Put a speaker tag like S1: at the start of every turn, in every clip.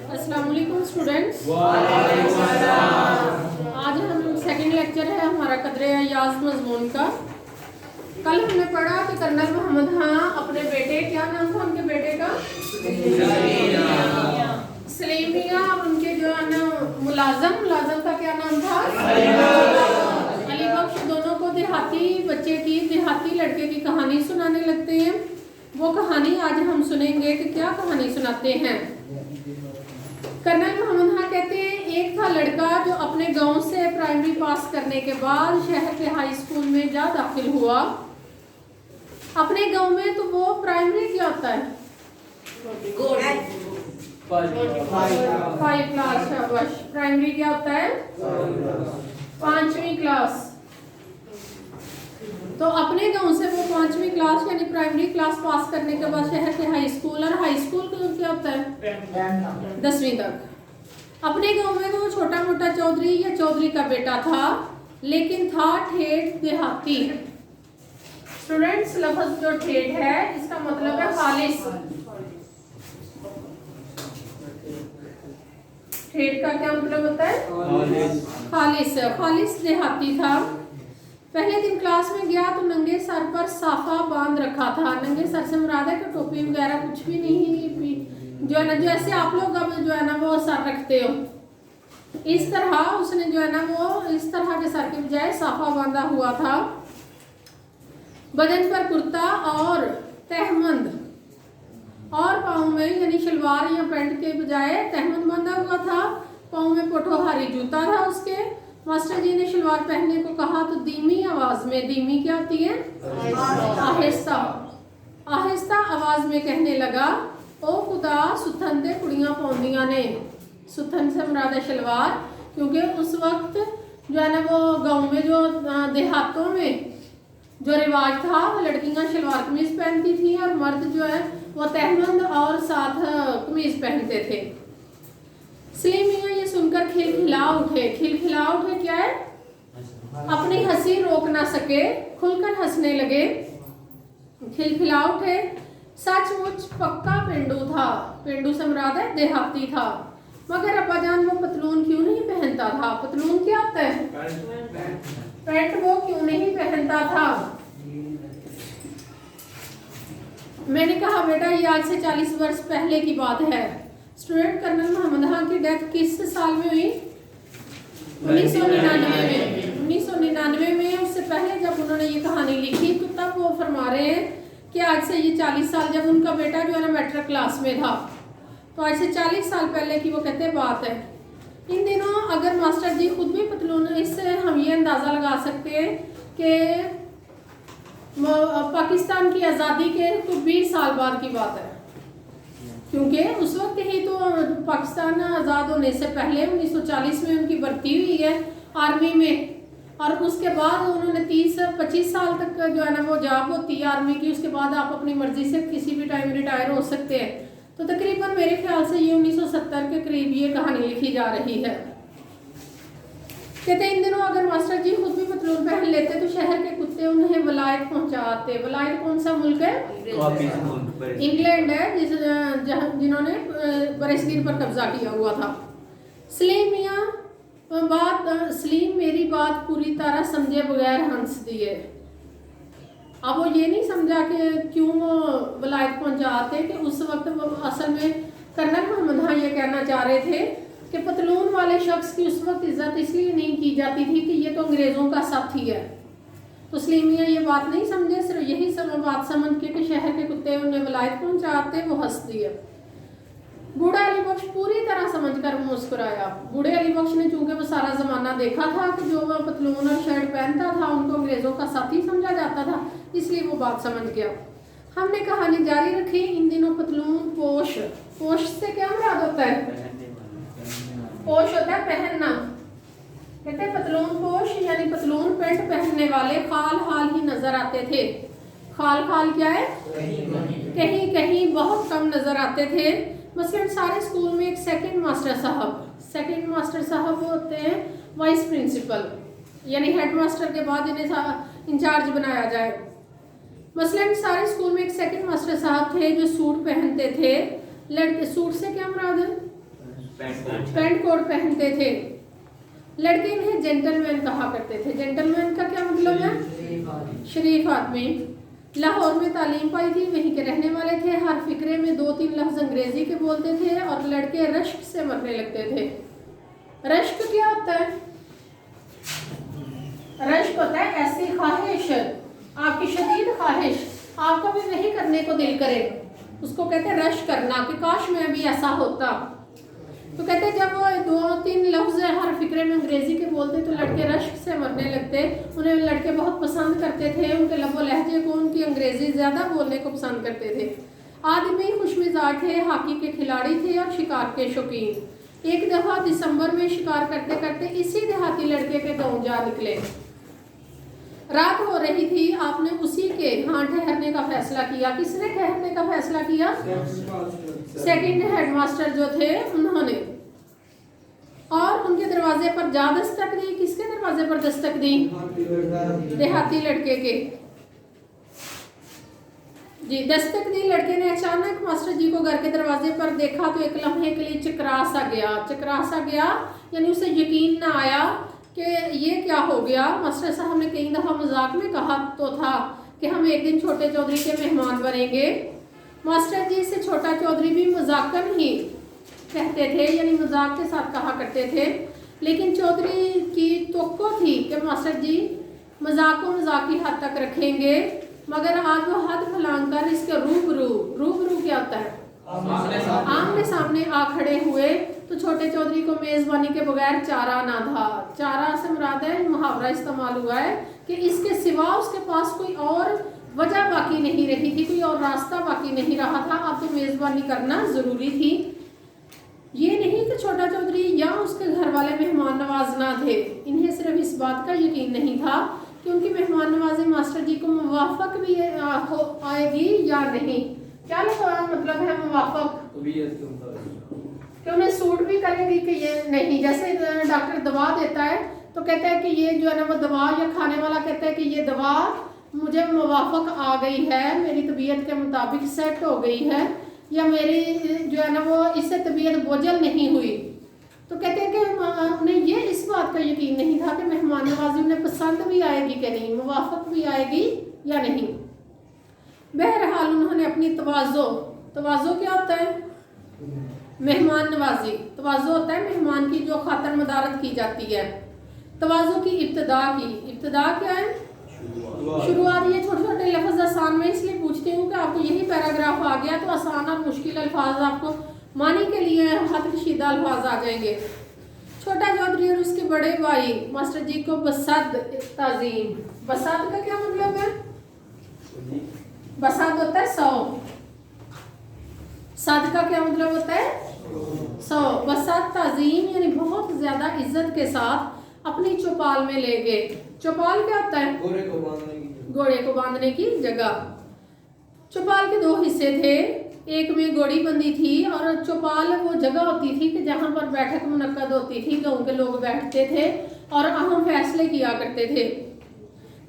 S1: अस्सलाम वालेकुम स्टूडेंट्स। आज हम सेकंड लेक्चर है हमारा कदरे याज मजमून का। कल हमने पढ़ा कि कर्नल मोहम्मद खां अपने बेटे, क्या नाम था उनके बेटे का? सलीम मियां। और उनके जो है ना मुलाजम का क्या नाम था? अली बख्श। दोनों को देहाती बच्चे की, देहाती लड़के की कहानी सुनाने लगते हैं। वो कहानी आज हम सुनेंगे कि क्या कहानी सुनाते हैं। कर्नल मोहम्मद खां कहते हैं, एक था लड़का जो अपने गांव से प्राइमरी पास करने के बाद शहर के हाई स्कूल में जा दाखिल हुआ। अपने गांव में तो वो प्राइमरी क्या होता है? 5 क्लास। शाबाश। प्राइमरी क्या होता है? 5वीं क्लास। तो अपने गांव से वो 5वीं क्लास यानी प्राइमरी क्लास पास करने के बाद शहर के हाई स्कूल, और हाई स्कूल क्या होता है? 10वीं तक। अपने गांव में तो वो छोटा मोटा चौधरी या चौधरी का बेटा था, लेकिन था ठेठ देहाती। स्टूडेंट्स, लफ्ज जो ठेठ है इसका मतलब है खालिस। ठेठ का क्या मतलब होता है? खालिस। खालिस देहाती था। पहले दिन क्लास में गया तो नंगे सर पर साफा बांध रखा था। नंगे सर से मुराद है कि टोपी वगैरह कुछ भी नहीं, जो है ना जैसे आप लोग अब जो है ना वो सर रखते हो, इस तरह उसने जो है ना वो इस तरह के सर के बजाय साफा बांधा हुआ था। बदन पर कुर्ता और तहमंद, और पाँव में यानी शलवार या पैंट के बजाय तहमंद बांधा हुआ था। पाँव में पोठोहारी जूता था उसके। मास्टर जी ने शलवार पहनने को कहा तो धीमी आवाज में, धीमी क्या होती है? आहिस्ता। आहिस्ता आवाज में कहने लगा, ओ खुदा सुथन दे कुड़ियां पौंदियां ने। सुथन से मुराद है शलवार, क्योंकि उस वक्त जो है ना वो गांव में जो देहातों में जो रिवाज था वो लड़कियां शलवार कमीज पहनती थी और मर्द जो है वो तहमंद और साथ कमीज पहनते थे। सलीम मियां ये सुनकर खिलखिला उठे। खिलखिला उठे क्या है? अपनी हंसी रोक ना सके, खुलकर हंसने लगे। खिलखिला उठे। सचमुच पक्का पेंडू था। पेंडू से मुराद है देहाती था। मगर अब्बाजान वो पतलून क्यों नहीं पहनता था? पतलून क्या होता है? पैंट वो क्यों नहीं पहनता था? मैंने कहा, बेटा ये आज से 40 वर्ष पहले की बात है। स्टूडेंट, कर्नल मोहम्मद खां की डेथ किस साल में हुई? 1999 में। 1999 में। उससे पहले जब उन्होंने ये कहानी लिखी तो तब वो फरमा रहे हैं कि आज से ये 40 साल, जब उनका बेटा जो है ना मैट्रिक क्लास में था, तो आज से 40 साल पहले की वो कहते बात है। इन दिनों अगर मास्टर जी खुद भी पतलून, इससे हम ये अंदाज़ा लगा सकते हैं कि पाकिस्तान की आज़ादी के तो 20 साल बाद की बात है, क्योंकि उस वक्त ही तो पाकिस्तान आज़ाद होने से पहले 1940 में उनकी भर्ती हुई है आर्मी में, और उसके बाद उन्होंने 30-25 साल तक जो है ना वो जॉब होती है आर्मी की। उसके बाद आप अपनी मर्जी से किसी भी टाइम रिटायर हो सकते हैं। तो तकरीबन मेरे ख्याल से ये 1970 के करीब ये कहानी लिखी जा रही है। कहते इन दिनों अगर मास्टर जी खुद भी पतलून पहन लेते तो शहर के कुत्ते उन्हें वलायत पहुंचाते। वलायत कौन सा मुल्क है? इंग्लैंड है, जिन्होंने बरसगीर पर कब्जा किया हुआ था। सलीम मियां सलीम मेरी बात पूरी तरह समझे बगैर हंस दिए। अब वो ये नहीं समझा कि क्यों वो वलायत पहुंचाते, कि उस वक्त वो असल में कर्नल मोहम्मद खां ये कहना चाह रहे थे कि पतलून वाले शख्स की उस वक्त इज्जत इसलिए नहीं की जाती थी कि ये तो अंग्रेज़ों का साथी है। तो सलीम मियां ये बात नहीं समझे, सिर्फ यही बात समझ के कि शहर के कुत्ते उन्हें वलायत पहुंचाते, वो हंस दिए। बूढ़ा अली बख्श पूरी तरह समझकर मुस्कुराया। बूढ़े अली बख्श ने चूंकि वो सारा ज़माना देखा था कि जो वह पतलून और शर्ट पहनता था उनको अंग्रेज़ों का साथी समझा जाता था, इसलिए वो बात समझ गया। हमने कहानी जारी रखी। इन दिनों पतलून पोश से क्या मुराद होता है? पोश होता है पहनना। कहते हैं पतलून पोश यानी पतलून पैंट पहनने वाले खाल हाल ही नजर आते थे। खाल क्या है? कहीं कहीं बहुत कम नजर आते थे। मसलन सारे स्कूल में एक सेकंड मास्टर साहब होते हैं वाइस प्रिंसिपल, यानी हेड मास्टर के बाद इन्हें इंचार्ज बनाया जाए। मसलन सारे स्कूल में एक सेकंड मास्टर साहब थे जो सूट पहनते थे। लड़के, सूट से क्या मुराद है? पैंट कोट पहनते थे। लड़के इन्हें जेंटलमैन कहा करते थे। जेंटलमैन का क्या मतलब है? शरीफ आदमी। लाहौर में तालीम पाई थी, वहीं के रहने वाले थे। हर फिक्रे में 2-3 लफ्ज अंग्रेजी के बोलते थे और लड़के रश्क से मरने लगते थे। रश्क क्या होता है? रश्क होता है ऐसी ख्वाहिश, आपकी शदीद ख्वाहिश, आपको भी वही करने को दिल करे, उसको कहते हैं रश्क करना, कि काश मैं भी ऐसा होता। तो कहते जब वो 2-3 लफ्ज हर फिक्रे में अंग्रेजी के बोलते तो लड़के रश्क से मरने लगते। उन्हें लड़के बहुत पसंद करते थे, उनके लबो लहजे को, उनकी अंग्रेजी ज़्यादा बोलने को पसंद करते थे। आदमी खुशमिजाज थे, हॉकी के खिलाड़ी थे और शिकार के शौकीन। एक दफ़ा दिसंबर में शिकार करते करते इसी देहाती लड़के के गाँव जा निकले। रात हो रही थी, आपने उसी के यहाँ ठहरने का फैसला किया। किसने ठहरने का फैसला किया? सेकंड हेडमास्टर जो थे उन्होंने। और उनके दरवाजे पर जा दस्तक दी। किसके दरवाजे पर दस्तक दी? देहाती लड़के के। जी, दस्तक दी। लड़के ने अचानक मास्टर जी को घर के दरवाजे पर देखा तो एक लम्हे के लिए चकरा सा गया, यानी उसे यकीन ना आया कि ये क्या हो गया। मास्टर साहब ने कई दफ़ा मजाक में कहा तो था कि हम एक दिन छोटे चौधरी के मेहमान बनेंगे। मास्टर जी से छोटा चौधरी भी मजाकन ही कहते थे, यानी मजाक के साथ कहा करते थे। लेकिन चौधरी की तवक्को थी कि मास्टर जी मजाक को मजाक की हद तक रखेंगे, मगर आज वो हद फलांग कर इसके रूबरू क्या होता है? आमने सामने आ खड़े हुए। तो छोटे चौधरी को मेज़बानी के बगैर चारा ना था। चारा से मुराद है, मुहावरा इस्तेमाल हुआ है कि इसके सिवा उसके पास कोई और वजह बाकी नहीं रही थी, कोई और रास्ता बाकी नहीं रहा था। अब तो मेज़बानी करना ज़रूरी थी। ये नहीं कि छोटा चौधरी या उसके घर वाले मेहमान नवाज ना थे, इन्हें सिर्फ इस बात का यकीन नहीं था कि उनकी मेहमान नवाजी मास्टर जी को मुवाफक भी आएगी या नहीं। क्या मतलब है मुवाफक? कि उन्हें सूट भी करेगी कि ये नहीं। जैसे डॉक्टर दवा देता है तो कहता है कि ये जो है ना वो दवा, या खाने वाला कहता है कि ये दवा मुझे मुवाफक आ गई है, मेरी तबीयत के मुताबिक सेट हो गई है, या मेरी जो है ना वो इससे तबीयत बोझल नहीं हुई। तो कहते हैं कि उन्हें ये इस बात का यकीन नहीं था कि मेहमान नवाजी उन्हें पसंद भी आएगी कि नहीं, मुवाफक भी आएगी या नहीं। बहरहाल उन्होंने अपनी तवाज़ो क्या होता है? मेहमान नवाजी। तवाज़ो होता है मेहमान की जो खातर मदारत की जाती है। तवाज़ो की इब्तिदा क्या है? शुरुआत। ये छोटे छोटे लफ्ज़ आसान में इसलिए पूछती हूँ कि आपको यही पैराग्राफ आ गया तो आसान और मुश्किल अल्फाज आपको मानी के लिए हद कशीदा अल्फाज आ जाएंगे। छोटा चौधरी और उसके बड़े भाई मास्टर जी को बसद ताज़ीम। बसद का क्या मतलब है? बसद होता है 100। सद का क्या मतलब होता है? 100। बसद ताज़ीम यानी बहुत ज्यादा इज्जत के साथ अपनी चौपाल में ले गए। चौपाल क्या होता है? घोड़े को बांधने की जगह। चौपाल के 2 हिस्से थे, एक में घोड़ी बंधी थी और चौपाल वो जगह होती थी कि जहाँ पर बैठक मुनक्कद होती थी, गाँव के लोग बैठते थे और अहम फैसले किया करते थे।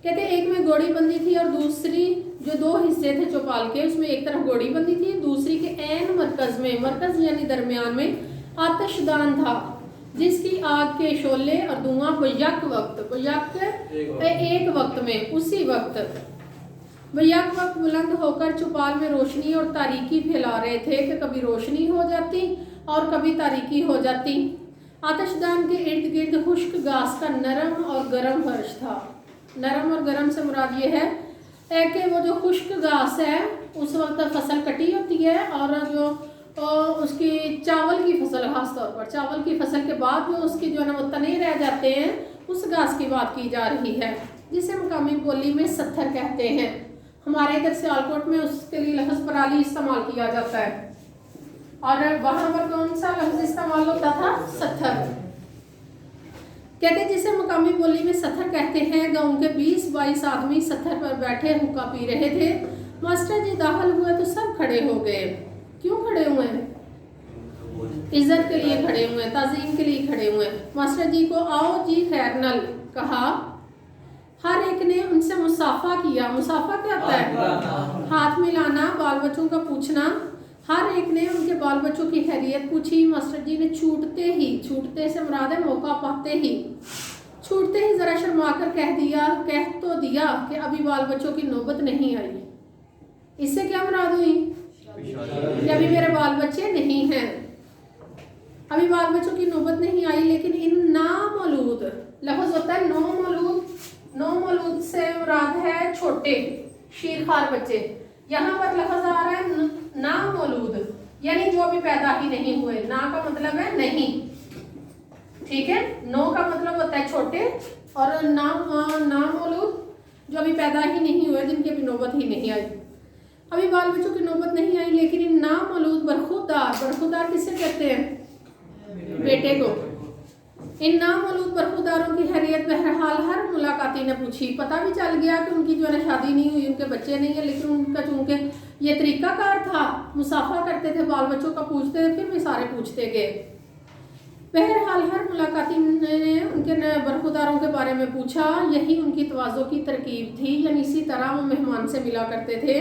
S1: कहते एक में घोड़ी बंधी थी और दूसरी जो 2 हिस्से थे चौपाल के, उसमें एक तरफ घोड़ी बंधी थी, दूसरी के ऐन मरकज में, मरकज यानी दरमियान में आतिशदान था जिसकी आग के शोले और धुआं एक वक्त में, उसी वक्त बैक वक्त बुलंद होकर चौपाल में रोशनी और तारीकी फैला रहे थे कि कभी रोशनी हो जाती और कभी तारीकी हो जाती। आतिशदान के इर्द गिर्द खुश्क घास का नरम और गर्म फर्श था। नरम और गर्म से मुराद ये है कि वो जो खुश्क घास है उस वक्त फसल कटी होती है और जो उसकी चावल की फसल, खास तौर पर चावल की फसल के बाद जो उसकी जो है ना वो तने रह जाते हैं, उस घास की बात की जा रही है जिसे मकामी बोली में सत्थर कहते हैं। हमारे इधर सियालकोट में उसके लिए लफ्ज़ पराली इस्तेमाल किया जाता है और वहाँ पर कौन सा लफ्ज़ इस्तेमाल होता था? सत्थर। कहते जिसे मकामी बोली में सत्थर कहते हैं। गाँव के 20-22 आदमी सत्थर पर बैठे हुक्का पी रहे थे। मास्टर जी दाखिल हुए तो सब खड़े हो गए। क्यों खड़े हुए हैं? इज्जत के लिए खड़े हुए हैं, ताज़ीम के लिए खड़े हुए हैं। मास्टर जी को आओ जी खैरनल कहा। हर एक ने उनसे मुसाफा किया। मुसाफा क्या होता है? हाथ मिलाना, बाल बच्चों का पूछना। हर एक ने उनके बाल बच्चों की खैरियत पूछी। मास्टर जी ने छूटते से मुराद है मौका पाते ही, छूटते ही जरा शर्मा कर कह तो दिया कि अभी बाल बच्चों की नौबत नहीं आई। इससे क्या मुराद हुई कि अभी मेरे बाल बच्चे नहीं हैं, अभी बाल बच्चों की नौबत नहीं आई। लेकिन इन नामौलूद लफ्ज होता है नौमौलूद से मुराद है छोटे शीरखार बच्चे। यहाँ पर लफ्ज आ रहा है नामौलूद, यानी जो अभी पैदा ही नहीं हुए। ना का मतलब है नहीं, ठीक है। नो का मतलब होता है छोटे, और नामौलूद जो अभी पैदा ही नहीं हुए, जिनकी अभी नौबत ही नहीं आई, अभी बाल बच्चों की नौबत नहीं आई। लेकिन इन नामौलूद बरखुदार किसे कहते हैं? बेटे को। इन नामौलूद बरखुदारों की हैरियत बहरहाल हर मुलाकाती ने पूछी। पता भी चल गया कि उनकी जो है शादी नहीं हुई, उनके बच्चे नहीं है, लेकिन उनका चूंकि ये तरीकाकार था, मुसाफा करते थे, बाल बच्चों का पूछते थे, फिर भी सारे पूछते गए। बहरहाल हर मुलाकाती ने उनके बरखुदारों के बारे में पूछा। यही उनकी तवाज़ो की तरकीब थी, यानी इसी तरह वो मेहमान से मिला करते थे।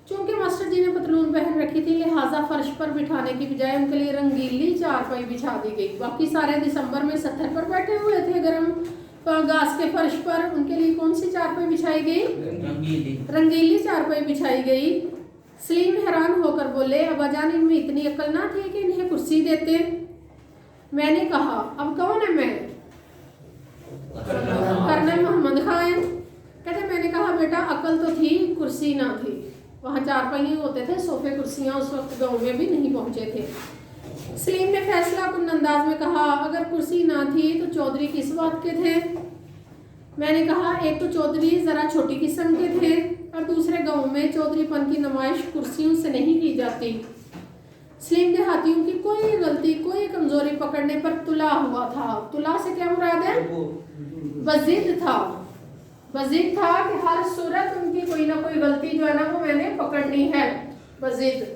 S1: चूंकि मास्टर जी ने पतलून पहन रखी थी, लिहाजा फर्श पर बिठाने की बजाय उनके लिए रंगीली चारपाई बिछा दी गई। बाकी सारे दिसंबर में सत्तर पर बैठे हुए थे गर्म घास के फर्श पर, उनके लिए कौन सी चारपाई बिछाई गई? रंगीली चारपाई बिछाई गई। सलीम हैरान होकर बोले, अब्बाजान इनमें इतनी अक्ल ना थी कि इन्हें कुर्सी देते? मैंने कहा, अब कौन है मैं? कर्नल मोहम्मद खान। कहते मैंने कहा, बेटा अक्ल तो थी, कुर्सी ना थी। वहाँ चारपाई होते थे, सोफे कुर्सियाँ उस वक्त गाँव में भी नहीं पहुँचे थे। सलीम ने फैसला कुन अंदाज में कहा, अगर कुर्सी ना थी तो चौधरी किस बात के थे? मैंने कहा, एक तो चौधरी ज़रा छोटी किस्म के थे, और दूसरे गाँव में चौधरीपन की नुमाइश कुर्सियों से नहीं की जाती। सलीम देहातियों की कोई गलती, कोई कमजोरी पकड़ने पर तुला हुआ था। तुला से क्या मुराद है? बज़िद था कि हर सूरत उनकी कोई ना कोई गलती जो है ना वो मैंने पकड़नी है, बज़िद।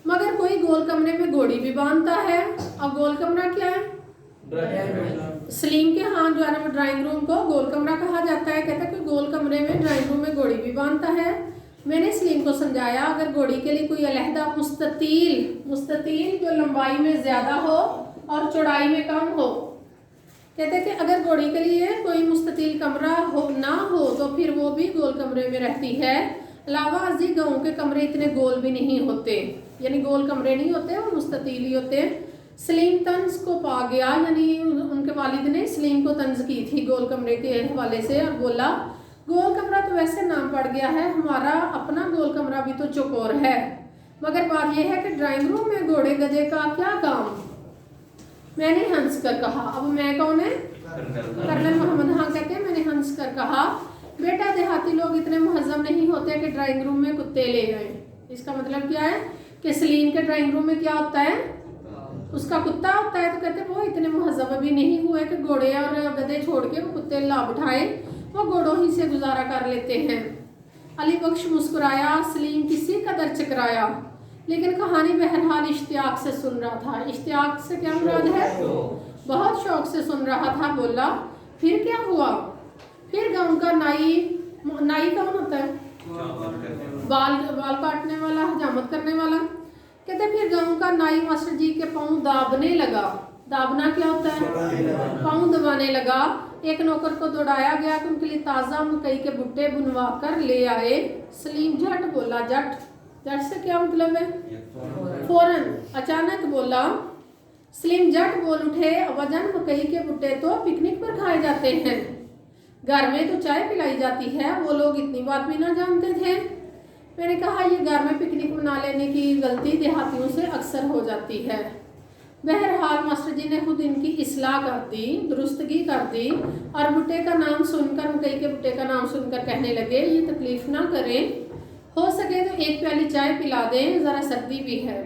S1: मगर कोई गोल कमरे में घोड़ी भी बांधता है। अब गोल कमरा क्या है? सलीम के यहाँ जो है ना वो ड्राइंग रूम को गोल कमरा कहा जाता है। कहता है कोई गोल कमरे में ड्राइंग रूम में घोड़ी भी बांधता है। मैंने सलीम को समझाया, अगर घोड़ी के लिए कोई अलहदा मुस्ततील जो लंबाई में ज़्यादा हो और चौड़ाई में कम हो, कहते कि अगर घोड़ी के लिए कोई मुस्ततील कमरा ना हो तो फिर वो भी गोल कमरे में रहती है। अलावा अजी गाँव के कमरे इतने गोल भी नहीं होते, यानी गोल कमरे नहीं होते, वो मुस्ततील ही होते। सलीम तंज को पा गया, यानी उनके वालिद ने सलीम को तंज की थी गोल कमरे के हवाले से, और बोला, गोल कमरा तो वैसे नाम पड़ गया है, हमारा अपना गोल कमरा भी तो चौकोर है, मगर बात यह है कि ड्राइंग रूम में घोड़े गधे का क्या काम? मैंने हंस कर कहा। अब मैं कौन है? कर्नल मोहम्मद। हाँ कहते हैं, मैंने हंस कर कहा, बेटा देहाती लोग इतने मुहज्जम नहीं होते कि ड्राइंग रूम में कुत्ते ले आए। इसका मतलब क्या है कि सलीम के ड्राइंग रूम में क्या होता है? उसका कुत्ता होता है। तो कहते वो इतने मुहज्जम भी नहीं हुए कि घोड़े और गधे छोड़ के वो कुत्ते ला बिठाए, वो घोड़ों ही से गुजारा कर लेते हैं। अली बख्श मुस्कुराया। सलीम किसी कदर चकराया, लेकिन कहानी बहरहाल इश्तियाक से सुन रहा था। इश्तियाक से क्या मुराद है? बहुत शौक से सुन रहा था। बोला, फिर क्या हुआ? फिर गाँव का नाई कौन होता है? बाल काटने वाला, हजामत करने वाला। कहते फिर गाँव का नाई मास्टर जी के पाँव दाबने लगा। दाबना क्या होता है? पाँव दबाने लगा। एक नौकर को दौड़ाया गया कि उनके लिए ताज़ा मकई के भुट्टे बुनवा कर ले आए। सलीम झट बोला। झट से क्या मतलब है? फौरन, अचानक बोला। सलीम झट बोल उठे, अब्बाजान मकई के भुट्टे तो पिकनिक पर खाए जाते हैं, घर में तो चाय पिलाई जाती है। वो लोग इतनी बात भी ना जानते थे। मैंने कहा, ये घर में पिकनिक मना लेने की गलती देहातियों से अक्सर हो जाती है। बहरहाल मास्टर जी ने खुद इनकी इस्लाह कर दी, दुरुस्तगी कर दी, और भुट्टे का नाम सुनकर, मकई के भुट्टे का नाम सुनकर कहने लगे, ये तकलीफ ना करें, हो सके तो एक प्याली चाय पिला दें, ज़रा सर्दी भी है।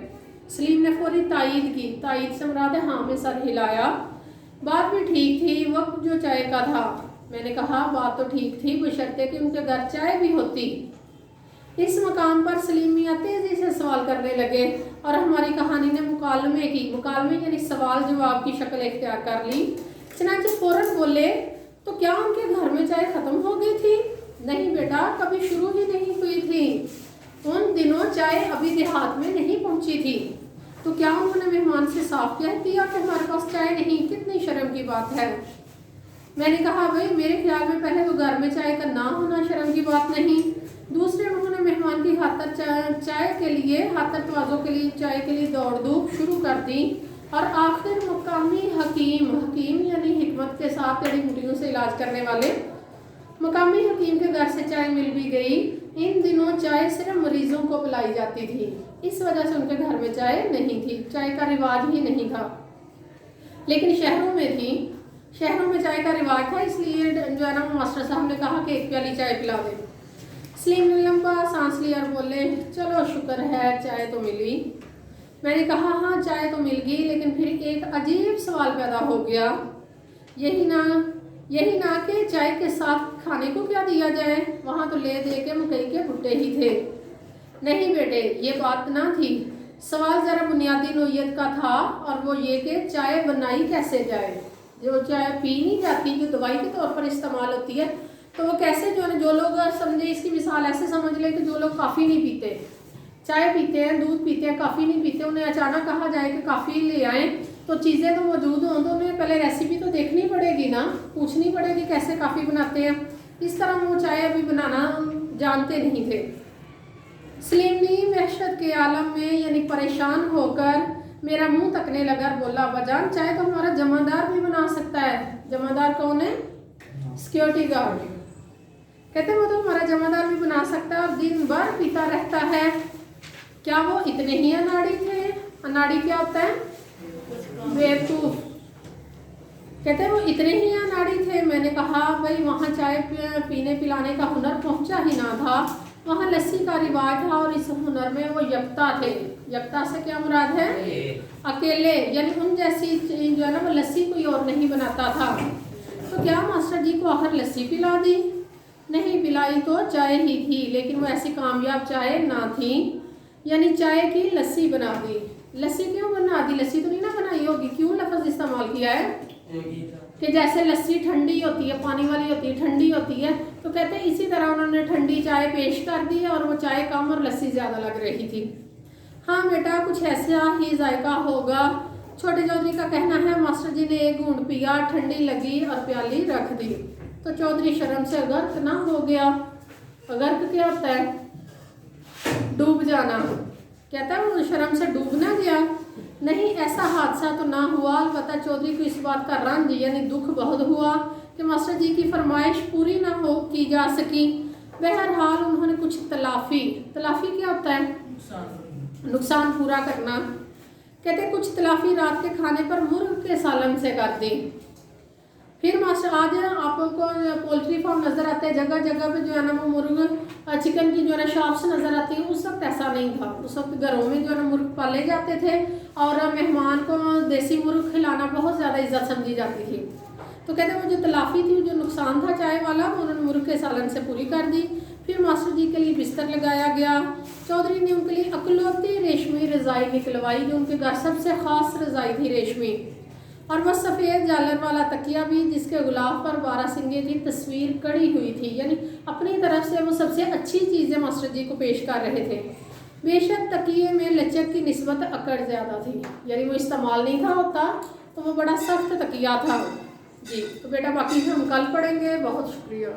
S1: सलीम ने फौरी तायीद की। तायीद से मुराद है हाँ में सर हिलाया। बात भी ठीक थी, वक्त जो चाय का था। मैंने कहा, बात तो ठीक थी, बशर्ते कि उनके घर चाय भी होती। इस मकाम पर सलीम मियाँ तेज़ी से सवाल करने लगे, और हमारी कहानी ने मुकालमे यानी सवाल जवाब की शक्ल इख्तियार कर ली। चनाचे फौरन बोले, तो क्या उनके घर में चाय ख़त्म हो गई थी? नहीं बेटा, कभी शुरू ही नहीं हुई थी। उन दिनों चाय अभी देहात में नहीं पहुंची थी। तो क्या उन्होंने मेहमान से साफ कह दिया कि हमारे पास चाय नहीं? कितनी शर्म की बात है। मैंने कहा भाई मेरे ख्याल में पहले तो घर में चाय का ना होना शर्म की बात नहीं। दूसरे उन्होंने मेहमान की खातर चाय के लिए, खातर तवाज़ो के लिए, चाय के लिए दौड़ धूप शुरू कर दी। और आखिर मुकामी हकीम यानी हिकमत के साथ जड़ी बूटियों से इलाज करने वाले मुकामी हकीम के घर से चाय मिल भी गई। इन दिनों चाय सिर्फ मरीजों को पिलाई जाती थी, इस वजह से उनके घर में चाय नहीं थी, चाय का रिवाज ही नहीं था। लेकिन शहरों में थी, शहरों में चाय का रिवाज था, इसलिए जो है ना मास्टर साहब ने कहा कि एक प्याली चाय पिला दे। सलीम ने लंबा सांस लिया और बोले, चलो शुक्र है चाय तो मिली। मैंने कहा हाँ चाय तो मिल गई, लेकिन फिर एक अजीब सवाल पैदा हो गया, यही ना कि चाय के साथ खाने को क्या दिया जाए। वहाँ तो ले दे के मकई के भुट्टे ही थे। नहीं बेटे, ये बात ना थी। सवाल ज़रा बुनियादी नोयत का था, और वो ये कि चाय बनाई कैसे जाए। जो चाय पी नहीं जाती, जो दवाई के तौर पर इस्तेमाल होती है, तो वो कैसे जो है ना, जो लोग समझे, इसकी मिसाल ऐसे समझ ले कि जो लोग काफ़ी नहीं पीते, चाय पीते हैं, दूध पीते हैं, काफ़ी नहीं पीते, उन्हें अचानक कहा जाए कि काफ़ी ले आएँ, तो चीज़ें तो मौजूद हों तो उन्हें पहले रेसिपी तो देखनी पड़ेगी ना, पूछनी पड़ेगी कैसे काफ़ी बनाते हैं। इस तरह वो चाय अभी बनाना जानते नहीं थे। सलीमनी वहशत के आलम में यानी परेशान होकर मेरा मुंह तकने लगा और बोला, अब्बाजान चाय तो हमारा जमादार भी बना सकता है। जमादार कौन है? Security guard. कहते वो तो हमारा जमादार भी बना सकता है और दिन भर पीता रहता है। क्या वो इतने ही अनाड़ी थे? अनाड़ी क्या होता है? बेवकूफ। कहते वो इतने ही अनाड़ी थे। मैंने कहा भाई वहाँ चाय पीने पिलाने का हुनर पहुँचा ही ना था, वहाँ लस्सी का रिवाज था, और इस हुनर में वो यकता थे। यकता से क्या मुराद है? अकेले, यानी उन जैसी जो है ना वो लस्सी कोई और नहीं बनाता था। तो क्या मास्टर जी को आखिर लस्सी पिला दी? नहीं पिलाई तो चाय ही थी, लेकिन वो ऐसी कामयाब चाय ना थी, यानी चाय की लस्सी बना दी। लस्सी क्यों बना दी? लस्सी तो नहीं ना बनाई होगी, क्यों लफ्ज़ इस्तेमाल किया है कि जैसे लस्सी ठंडी होती है, पानी वाली होती है, ठंडी होती है, तो कहते हैं इसी तरह उन्होंने ठंडी चाय पेश कर दी और वो चाय कम और लस्सी ज़्यादा लग रही थी। हाँ बेटा, कुछ ऐसा ही जायका होगा। छोटे चौधरी का कहना है मास्टर जी ने एक घूंट पिया, ठंडी लगी और प्याली रख दी। तो चौधरी शर्म से गर्क ना हो गया। गर्क क्या होता है? डूब जाना। कहता है वो शर्म से डूब ना गया। नहीं, ऐसा हादसा तो ना हुआ। अलबत्ता चौधरी को इस बात का रंज यानी दुख बहुत हुआ कि मास्टर जी की फरमाइश पूरी ना हो की जा सकी। बहरहाल उन्होंने कुछ तलाफ़ी क्या होता है? नुकसान पूरा करना। कहते कुछ तलाफ़ी रात के खाने पर मुर्ग के सालन से कर दी। फिर मास्टर आज आपको पोल्ट्री फार्म नज़र आते हैं, जगह जगह पे जो है ना वो मुर्ग चिकन की जो है ना शॉप्स नज़र आती है। उस वक्त ऐसा नहीं था। उस वक्त घरों में जो है ना मुर्ग पाले जाते थे और मेहमान को देसी मुर्ग खिलाना बहुत ज़्यादा इज्जत समझी जाती थी। तो कहते हैं वो जो तलाफ़ी थी, जो नुकसान था चाय वाला, वो उन्होंने मुर्ग के सालन से पूरी कर दी। फिर मास्टर जी के लिए बिस्तर लगाया गया। चौधरी ने उनके लिए अकलौती रेशमी रज़ाई निकलवाई, जो उनके घर सबसे ख़ास रज़ाई थी रेशमी, और वह सफ़ेद जालर वाला तकिया भी, जिसके गुलाब पर 12 सिंगे की तस्वीर कड़ी हुई थी। यानी अपनी तरफ से वो सबसे अच्छी चीज़ें मास्टर जी को पेश कर रहे थे। बेशक तकिए में लचक की निस्बत अकड़ ज़्यादा थी, यानी वो इस्तेमाल नहीं था होता, तो वो बड़ा सख्त तकिया था जी। तो बेटा बाकी हम कल पढ़ेंगे। बहुत शुक्रिया।